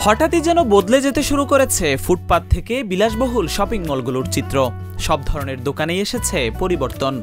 হঠাৎই যেন বদলে যেতে শুরু করেছে ফুটপাত থেকে বিলাসবহুল শপিং মলগুলোর চিত্র। সব ধরনের দোকানেই এসেছে পরিবর্তন।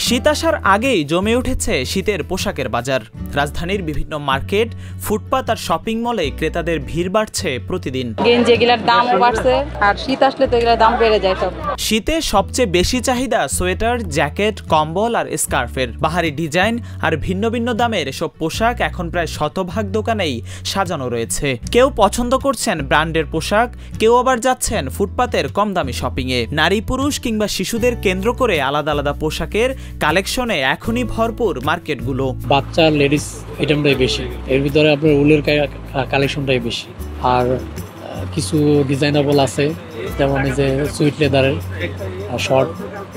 শীত আসার আগেই জমে উঠেছে শীতের পোশাকের বাজার। রাজধানীর বিভিন্ন মার্কেট, ফুটপাত আর শপিং মলে ক্রেতাদের ভিড় বাড়ছে প্রতিদিন। গেঞ্জি এগুলোর দামও বাড়ছে, আর শীত আসলে তো এগুলোর দাম বেড়ে যায়। সব শীতে সবচেয়ে বেশি চাহিদা সোয়েটার, জ্যাকেট, কম্বল আর স্কার্ফের। বাহারি ডিজাইন আর ভিন্ন ভিন্ন দামের এসব পোশাক এখন প্রায় শতভাগ দোকানেই সাজানো রয়েছে। কেউ পছন্দ করছেন ব্র্যান্ডের পোশাক, কেউ আবার যাচ্ছেন ফুটপাতের কম দামি শপিংয়ে। নারী, পুরুষ কিংবা শিশুদের কেন্দ্র করে আলাদা আলাদা পোশাকের কালেকশনে এখনই ভরপুর মার্কেটগুলো। বাচ্চা লেডিস আইটেমটাই বেশি, এর ভিতরে আপনার উলের কালেকশনটাই বেশি। আর কিছু ডিজাইনেবল আছে, যেমন এই যে সুইট লেদারের শর্ট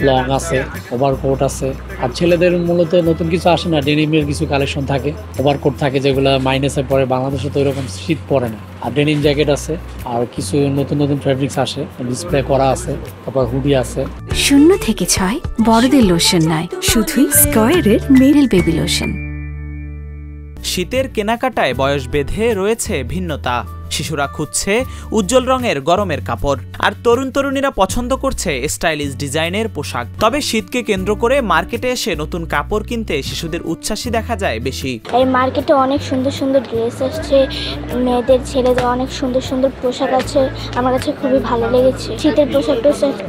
লং আছে, ওভারকোট আছে। আর ছেলেদের মূলত নতুন কিছু আসে না, ডেনিমের কিছু কালেকশন থাকে, ওভারকোট থাকে যেগুলো মাইনাসে পরে। বাংলাদেশে তো এরকম শীত পড়ে না। আর ডেনিম জ্যাকেট আছে, আর কিছু নতুন নতুন ফ্যাব্রিক্স আসে, ডিসপ্লে করা আছে, তারপর হুডি আছে। 0 থেকে 6 বড়দের লোশন নয়, শুধুই স্কয়ারের মেরিল বেবি লোশন। শীতের কেনাকাটায় বয়স বেঁধে রয়েছে ভিন্নতা। শিশুরা খুঁজছে উজ্জ্বল রঙের গরমের কাপড়, আর তরুণ তরুণীরা পছন্দ করছে স্টাইলিশ ডিজাইনের পোশাক। তবে শীতকে কেন্দ্র করে মার্কেটে এসে নতুন কাপড় কিনতে শিশুদের উচ্ছ্বাসী দেখা যায় বেশি। এই মার্কেটে অনেক সুন্দর সুন্দর ড্রেস আসছে, মেয়েদের ছেলেদের অনেক সুন্দর সুন্দর পোশাক আছে। আমার কাছে খুবই ভালো লেগেছে। শীতের পোশাক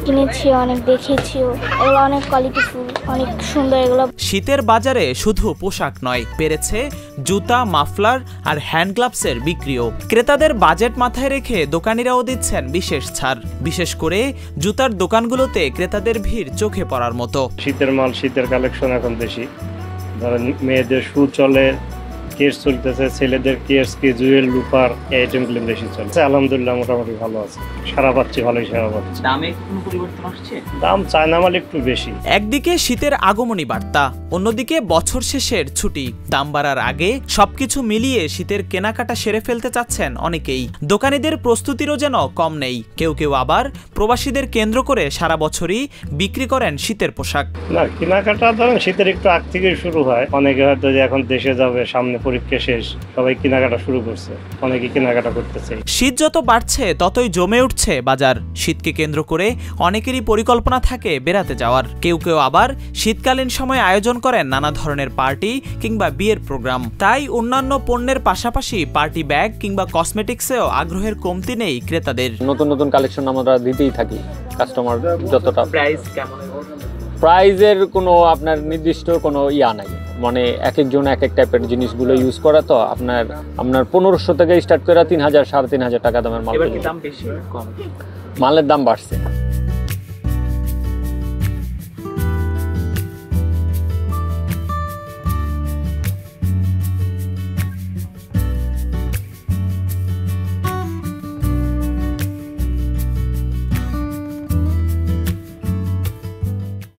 কিনেছি, অনেক দেখেছিও, এগুলো অনেক কোয়ালিটিফুল, অনেক সুন্দর। এগুলো শীতের বাজারে শুধু পোশাক নয়, বেড়েছে জুতা, মাফলার আর হ্যান্ড গ্লাভসের বিক্রিও। ক্রেতাদের বাজেট মাথায় রেখে দোকানিরাও দিচ্ছেন বিশেষ ছাড়। বিশেষ করে জুতার দোকানগুলোতে ক্রেতাদের ভিড় চোখে পড়ার মতো। শীতের মাল, শীতের কালেকশন এখন বেশি। ধরেন মেয়েদের শু চলে, কেস চলতেছে, ছেলেদের কেস, জুয়েল, লুপার, এই আইটেমগুলো বেশি চলছে। আলহামদুলিল্লাহ মোটামুটি ভালো আছে, সারা পাচ্ছি, ভালোই সারা পাচ্ছি। দামে কোনো পরিবর্তন আসছে? দাম চায়না মাল একটু বেশি। একদিকে শীতের আগমনী বার্তা, অন্যদিকে বছর শেষের ছুটি। দাম বাড়ার আগে সবকিছু মিলিয়ে শীতের কেনাকাটা সেরে ফেলতে চাচ্ছেন অনেকেই। দোকানীদের প্রস্তুতিরও যেন কম নেই। কেউ কেউ আবার প্রবাসীদের কেন্দ্র করে সারা বছরই বিক্রি করেন শীতের পোশাক। না, কেনাকাটা ধরেন শীতের একটু আগ থেকেই শুরু হয়। অনেকে হয়তো যে এখন দেশে যাবে, সামনে পরীক্ষা শেষ, সবাই কেনাকাটা শুরু করছে, অনেকে কেনাকাটা করতেছে। শীত যত বাড়ছে ততই জমে উঠছে বাজার। শীতকে কেন্দ্র করে অনেকেরই পরিকল্পনা থাকে বেড়াতে যাওয়ার। কেউ কেউ আবার শীতকালীন সময় আয়োজন করেন নানা ধরনের পার্টি কিংবা বিয়ের প্রোগ্রাম। তাই অন্যান্য পণ্যের পাশাপাশি পার্টি ব্যাগ কিংবা কসমেটিক্সেও আগ্রহের কমতি নেই ক্রেতাদের। নতুন নতুন কালেকশন আমরা দিতেই থাকি কাস্টমার যতটা। প্রাইস কেমন? প্রাইজের কোনো আপনার নির্দিষ্ট কোনো ইয়া নাই, মানে এক একজন এক এক টাইপের জিনিসগুলো ইউজ করা। তো আপনার 1500 থেকে স্টার্ট করে 3000, 3500 টাকা দামের মাল। দাম বেশি কম? মালের দাম বাড়ছে।